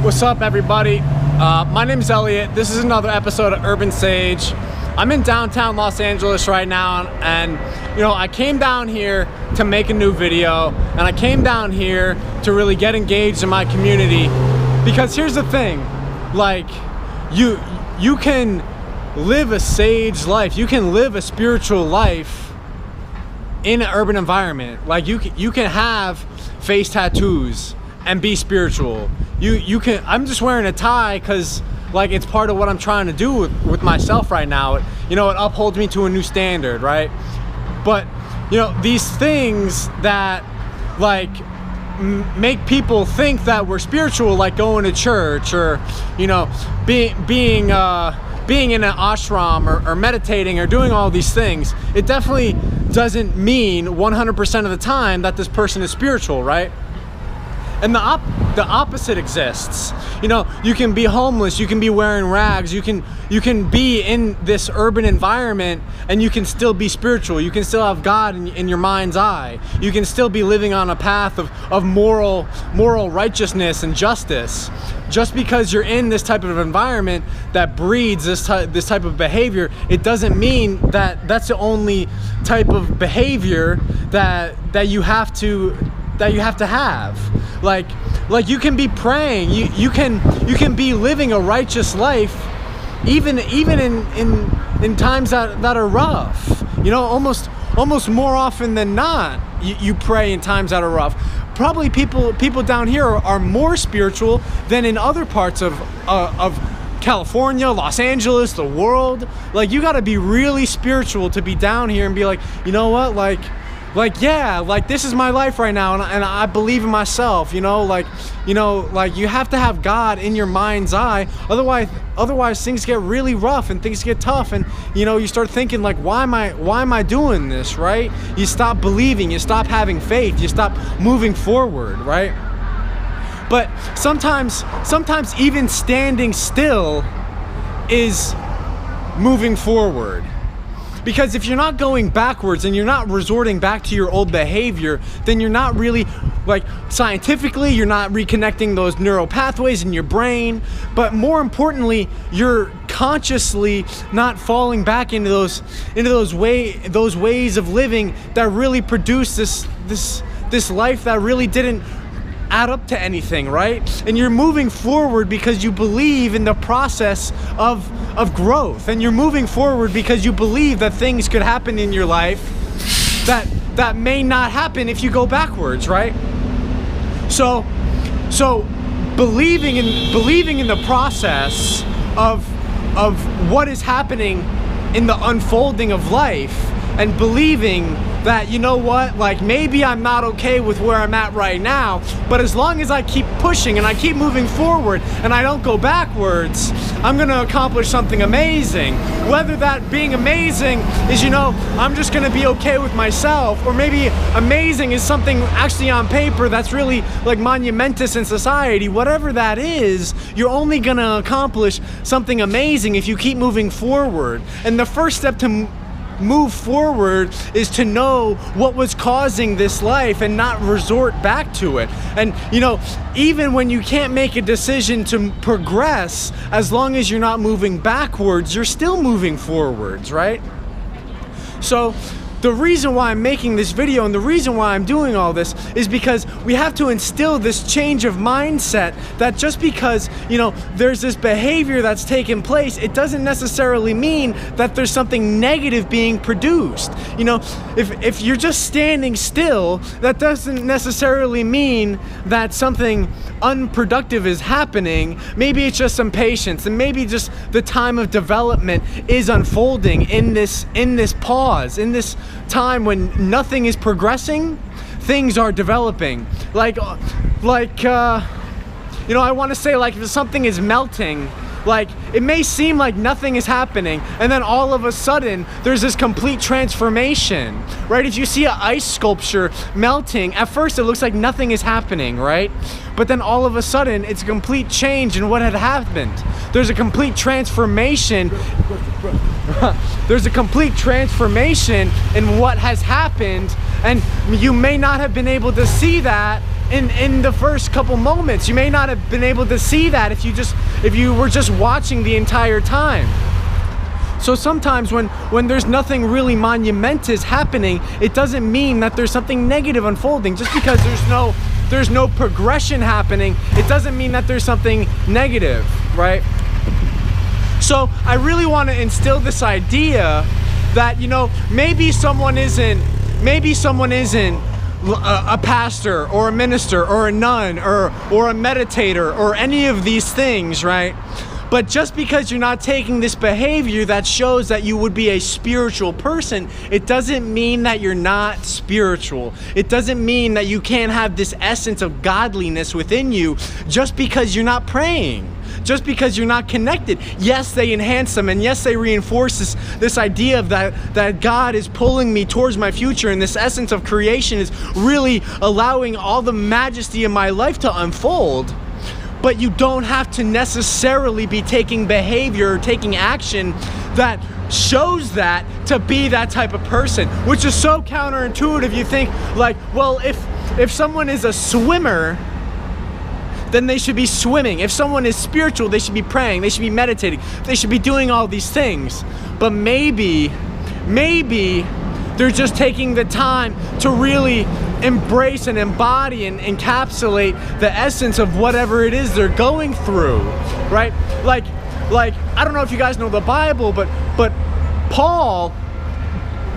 What's up, everybody? My name is Elliot. This is another episode of UrbanSage. I'm in downtown Los Angeles right now, and I came down here to make a new video, and I came down here to really get engaged in my community, because here's the thing, like, you can live a sage life, you can live a spiritual life in an urban environment. Like, you can have face tattoos and be spiritual. You can. I'm just wearing a tie because, like, it's part of what I'm trying to do with myself right now. It upholds me to a new standard, right? But these things that make people think that we're spiritual, like going to church, or being in an ashram, or meditating, or doing all these things, it definitely doesn't mean 100% of the time that this person is spiritual, right? And the opposite exists. You can be homeless, you can be wearing rags, you can be in this urban environment and you can still be spiritual. You can still have God in your mind's eye. You can still be living on a path of moral righteousness and justice. Just because you're in this type of environment that breeds this type of behavior, it doesn't mean that that's the only type of behavior that you have to have. Like you can be praying, you can be living a righteous life, even in times that are rough. Almost more often than not, you pray in times that are rough. Probably people down here are more spiritual than in other parts of California, Los Angeles, the world. Like, you got to be really spiritual to be down here and be like, you know what, this is my life right now, and I believe in myself. You have to have God in your mind's eye. Otherwise things get really rough and things get tough, and you start thinking, like, why am I doing this, right? You stop believing, you stop having faith, you stop moving forward, right? But sometimes even standing still is moving forward. Because if you're not going backwards and you're not resorting back to your old behavior, then you're not really, scientifically, you're not reconnecting those neural pathways in your brain. But more importantly, you're consciously not falling back into those ways of living that really produce this life that really didn't add up to anything, right? And you're moving forward because you believe in the process of growth, and you're moving forward because you believe that things could happen in your life that may not happen if you go backwards, right? So believing in the process of what is happening in the unfolding of life, and believing that, maybe I'm not okay with where I'm at right now, but as long as I keep pushing and I keep moving forward and I don't go backwards, I'm gonna accomplish something amazing. Whether that being amazing is, I'm just gonna be okay with myself, or maybe amazing is something actually on paper that's really monumentous in society. Whatever that is, you're only gonna accomplish something amazing if you keep moving forward. And the first step to move forward is to know what was causing this life and not resort back to it. And even when you can't make a decision to progress, as long as you're not moving backwards, you're still moving forwards, right? So the reason why I'm making this video and the reason why I'm doing all this is because we have to instill this change of mindset that just because, there's this behavior that's taken place, it doesn't necessarily mean that there's something negative being produced. If you're just standing still, that doesn't necessarily mean that something unproductive is happening. Maybe it's just some patience, and maybe just the time of development is unfolding in this pause, in this time when nothing is progressing, things are developing. I want to say, if something is melting, it may seem like nothing is happening, and then all of a sudden there's this complete transformation, right? If you see an ice sculpture melting, at first it looks like nothing is happening, right? But then all of a sudden it's a complete change in what had happened. There's a complete transformation. There's a complete transformation in what has happened, and you may not have been able to see that in the first couple moments. You may not have been able to see that if you were just watching the entire time. So sometimes when there's nothing really monumentous happening, it doesn't mean that there's something negative unfolding. Just because there's no progression happening, it doesn't mean that there's something negative, right? So I really want to instill this idea that, you know, maybe someone isn't a pastor or a minister or a nun or a meditator or any of these things, right? But just because you're not taking this behavior that shows that you would be a spiritual person, it doesn't mean that you're not spiritual. It doesn't mean that you can't have this essence of godliness within you just because you're not praying, just because you're not connected. Yes, they enhance them, and yes, they reinforce this idea of that God is pulling me towards my future, and this essence of creation is really allowing all the majesty of my life to unfold. But you don't have to necessarily be taking behavior or taking action that shows that to be that type of person, which is so counterintuitive. You think like, well, if someone is a swimmer, then they should be swimming. If someone is spiritual, they should be praying, they should be meditating, they should be doing all these things. But maybe they're just taking the time to really embrace and embody and encapsulate the essence of whatever it is they're going through, right? Like I don't know if you guys know the Bible, but Paul,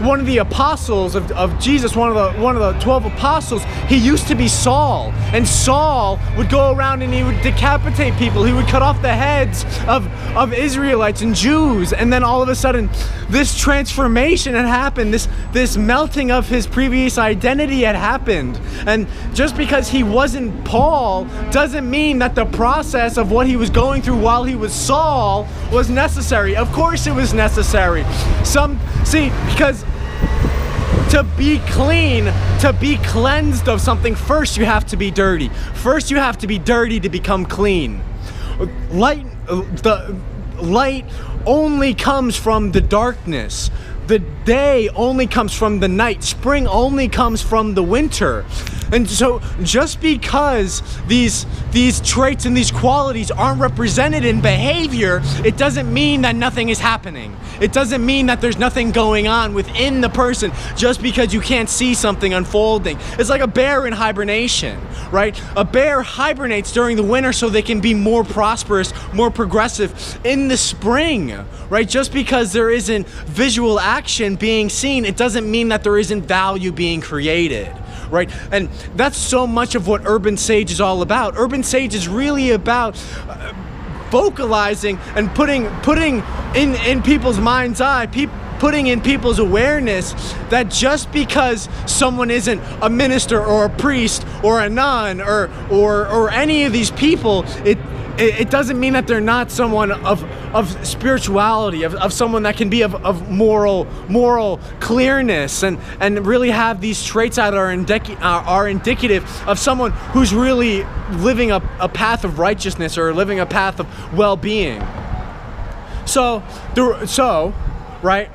one of the apostles of Jesus, one of the 12 apostles, he used to be Saul, and Saul would go around and he would decapitate people. He would cut off the heads of Israelites and Jews, and then all of a sudden this transformation had happened, this melting of his previous identity had happened. And just because he wasn't Paul doesn't mean that the process of what he was going through while he was Saul was necessary. Of course it was necessary. Because to be clean, to be cleansed of something, first you have to be dirty. First you have to be dirty to become clean. The light only comes from the darkness. The day only comes from the night. Spring only comes from the winter. And so just because these traits and these qualities aren't represented in behavior, it doesn't mean that nothing is happening. It doesn't mean that there's nothing going on within the person just because you can't see something unfolding. It's like a bear in hibernation, right? A bear hibernates during the winter so they can be more prosperous, more progressive in the spring, right? Just because there isn't visual action being seen, it doesn't mean that there isn't value being created, right? And that's so much of what UrbanSage is all about. UrbanSage is really about vocalizing and putting in people's mind's eye, putting in people's awareness that just because someone isn't a minister or a priest or a nun or any of these people, it doesn't mean that they're not someone of spirituality, of someone that can be of moral clearness and really have these traits that are indicative of someone who's really living a path of righteousness or living a path of well-being. Right?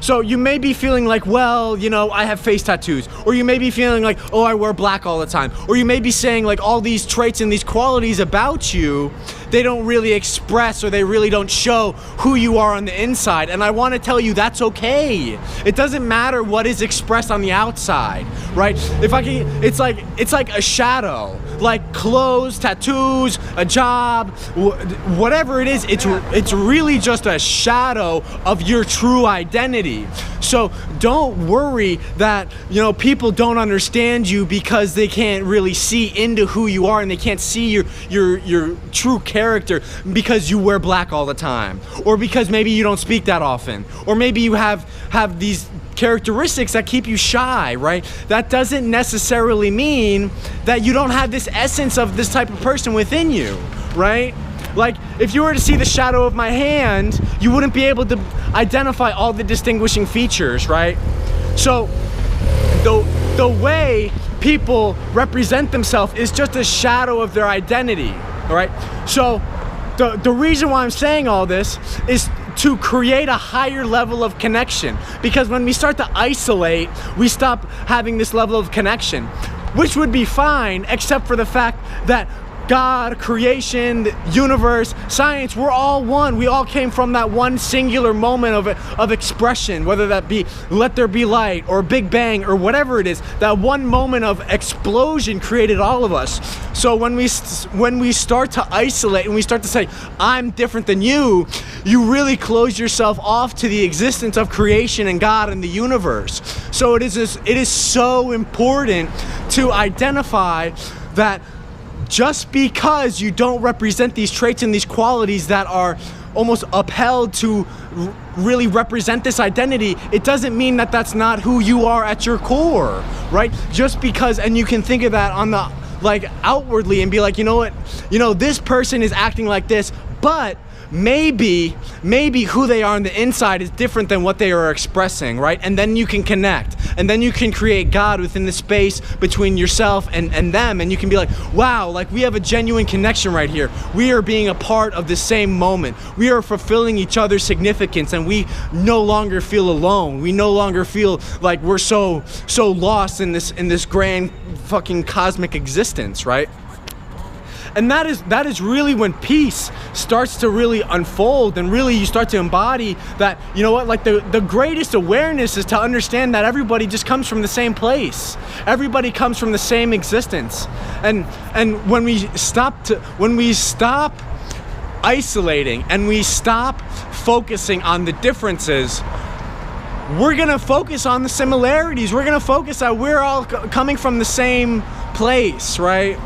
So you may be feeling like, well, you know, I have face tattoos. Or you may be feeling like, oh, I wear black all the time. Or you may be saying like all these traits and these qualities about you, they don't really express or they really don't show who you are on the inside. And I want to tell you that's okay. It doesn't matter what is expressed on the outside, right? It's like a shadow, like clothes, tattoos, a job, whatever it is, it's really just a shadow of your true identity. So don't worry that, you know, people don't understand you because they can't really see into who you are and they can't see your true character because you wear black all the time, or because maybe you don't speak that often, or maybe you have these characteristics that keep you shy, right? That doesn't necessarily mean that you don't have this essence of this type of person within you, right? Like, if you were to see the shadow of my hand, you wouldn't be able to identify all the distinguishing features, right? So, the way people represent themselves is just a shadow of their identity, all right? So, the reason why I'm saying all this is to create a higher level of connection. Because when we start to isolate, we stop having this level of connection. which would be fine, except for the fact that God, creation, the universe, science, we're all one. We all came from that one singular moment of expression, whether that be let there be light or Big Bang or whatever it is. That one moment of explosion created all of us. So when we start to isolate and we start to say, I'm different than you, you really close yourself off to the existence of creation and God and the universe. So it is so important to identify that just because you don't represent these traits and these qualities that are almost upheld to really represent this identity, it doesn't mean that that's not who you are at your core, right? Just because, and you can think of that on the, like, outwardly and be like, you know what, this person is acting like this, but maybe who they are on the inside is different than what they are expressing, right? And then you can connect, and then you can create God within the space between yourself and them, and you can be like, wow, like we have a genuine connection right here. We are being a part of the same moment. We are fulfilling each other's significance, and we no longer feel alone. We no longer feel like we're so lost in this grand fucking cosmic existence, right? And that is really when peace starts to really unfold, and really you start to embody that, you know what, like the greatest awareness is to understand that everybody just comes from the same place. Everybody comes from the same existence. And when we stop isolating and we stop focusing on the differences, we're gonna focus on the similarities. We're gonna focus that we're all coming from the same place, right?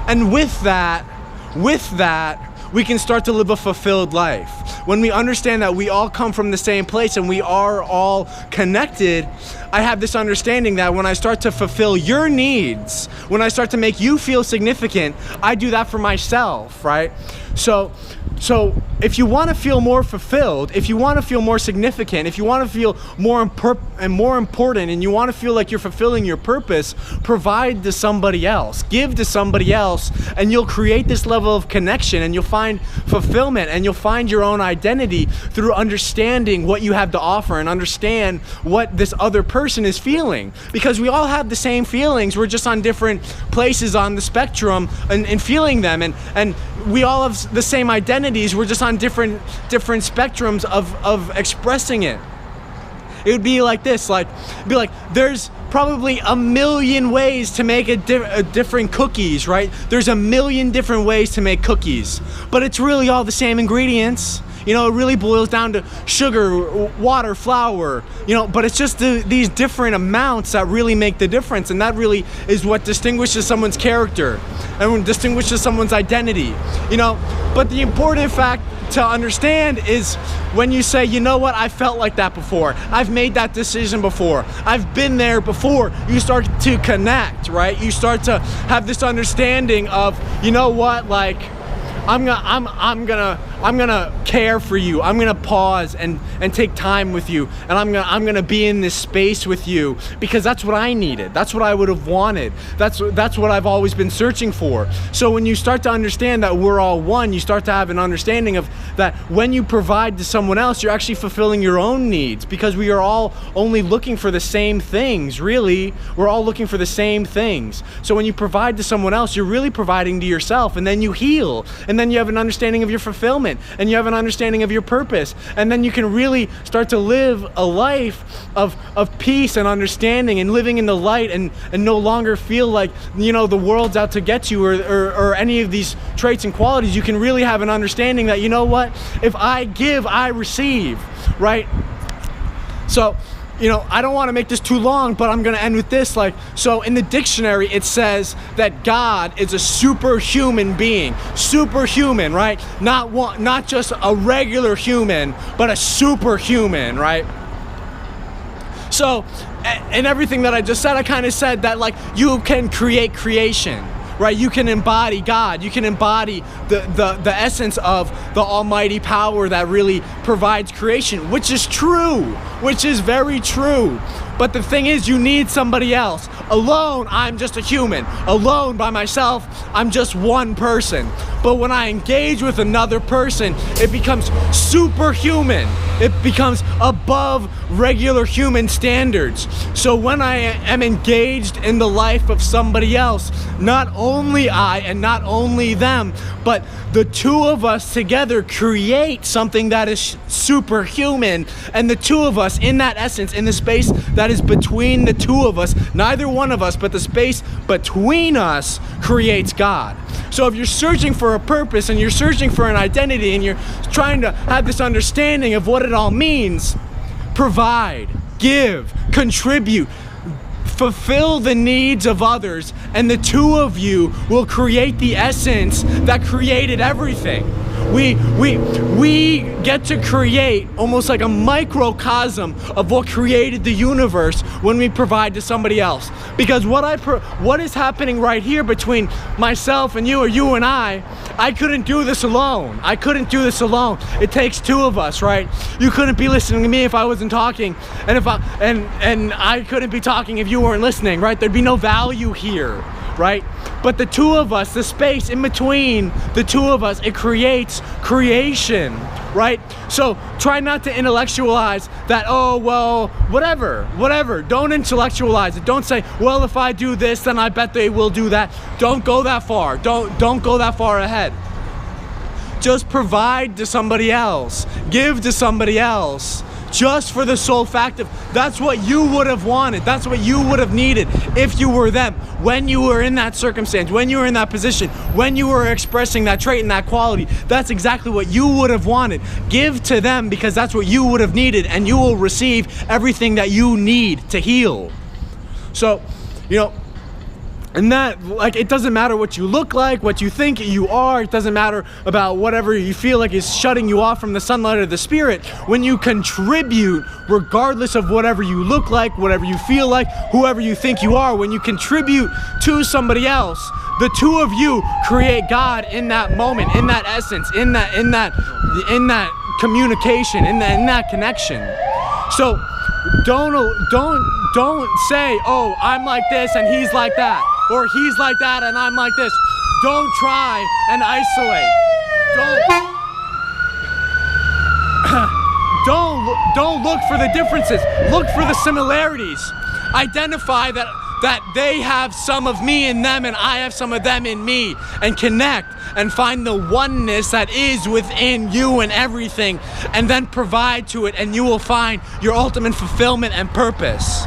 And with that, we can start to live a fulfilled life. When we understand that we all come from the same place and we are all connected, I have this understanding that when I start to fulfill your needs, when I start to make you feel significant, I do that for myself, right? So if you want to feel more fulfilled, if you want to feel more significant, if you want to feel more important, and you want to feel like you're fulfilling your purpose, provide to somebody else, give to somebody else, and you'll create this level of connection, and you'll find fulfillment, and you'll find your own identity through understanding what you have to offer and understand what this other person is feeling. Because we all have the same feelings, we're just on different places on the spectrum and feeling them, and we all have the same identities, we're just on different spectrums of expressing it. It would be like this, there's probably a million ways to make a different cookies, right? There's a million different ways to make cookies, but it's really all the same ingredients. It really boils down to sugar, water, flour, but it's just these different amounts that really make the difference, and that really is what distinguishes someone's character and distinguishes someone's identity, But the important fact to understand is when you say, you know what, I felt like that before. I've made that decision before. I've been there before. You start to connect, right? You start to have this understanding of, you know what, like, I'm gonna care for you. I'm gonna pause and take time with you, and I'm gonna be in this space with you because that's what I needed. That's what I would have wanted. That's what I've always been searching for. So when you start to understand that we're all one, you start to have an understanding of that when you provide to someone else, you're actually fulfilling your own needs, because we are all only looking for the same things, really. We're all looking for the same things. So when you provide to someone else, you're really providing to yourself, and then you heal. And then you have an understanding of your fulfillment, and you have an understanding of your purpose, and then you can really start to live a life of peace and understanding, and living in the light, and no longer feel like the world's out to get you, or any of these traits and qualities. You can really have an understanding that, you know what, if I give, I receive, right? So I don't want to make this too long, but I'm going to end with this. So in the dictionary, it says that God is a superhuman being. Superhuman, right? Not just a regular human, but a superhuman, right? So, in everything that I just said, I kind of said that, you can create creation, right? You can embody God. You can embody the essence of the almighty power that really provides creation, which is true, which is very true. But the thing is, you need somebody else. Alone, I'm just a human. Alone by myself, I'm just one person. But when I engage with another person, it becomes superhuman. It becomes above regular human standards. So when I am engaged in the life of somebody else, not only I and not only them, but the two of us together create something that is superhuman. And the two of us, in that essence, in the space that is between the two of us, neither one of us, but the space between us creates God. So if you're searching for a purpose and you're searching for an identity and you're trying to have this understanding of what it all means, provide, give, contribute, fulfill the needs of others, and the two of you will create the essence that created everything. We get to create almost like a microcosm of what created the universe when we provide to somebody else. Because what is happening right here between myself and you, or you and I couldn't do this alone. I couldn't do this alone. It takes two of us, right? You couldn't be listening to me if I wasn't talking, and I couldn't be talking if you weren't listening, right? There'd be no value here, right? But the two of us, the space in between the two of us, it creates creation, right? So try not to intellectualize that, oh, well, whatever. Don't intellectualize it. Don't say, well, if I do this, then I bet they will do that. Don't go that far. Don't go that far ahead. Just provide to somebody else. Give to somebody else. Just for the sole fact of that's what you would have wanted. That's what you would have needed if you were them. When you were in that circumstance, when you were in that position, when you were expressing that trait and that quality, that's exactly what you would have wanted. Give to them because that's what you would have needed, and you will receive everything that you need to heal. So, and that, like, it doesn't matter what you look like, what you think you are. It doesn't matter about whatever you feel like is shutting you off from the sunlight of the spirit. When you contribute, regardless of whatever you look like, whatever you feel like, whoever you think you are, when you contribute to somebody else, the two of you create God in that moment, in that essence, in that communication, in that connection. So don't say, oh, I'm like this and he's like that. Or he's like that and I'm like this. Don't try and isolate. Don't look for the differences. Look for the similarities. Identify that they have some of me in them and I have some of them in me, and connect and find the oneness that is within you and everything, and then provide to it, and you will find your ultimate fulfillment and purpose.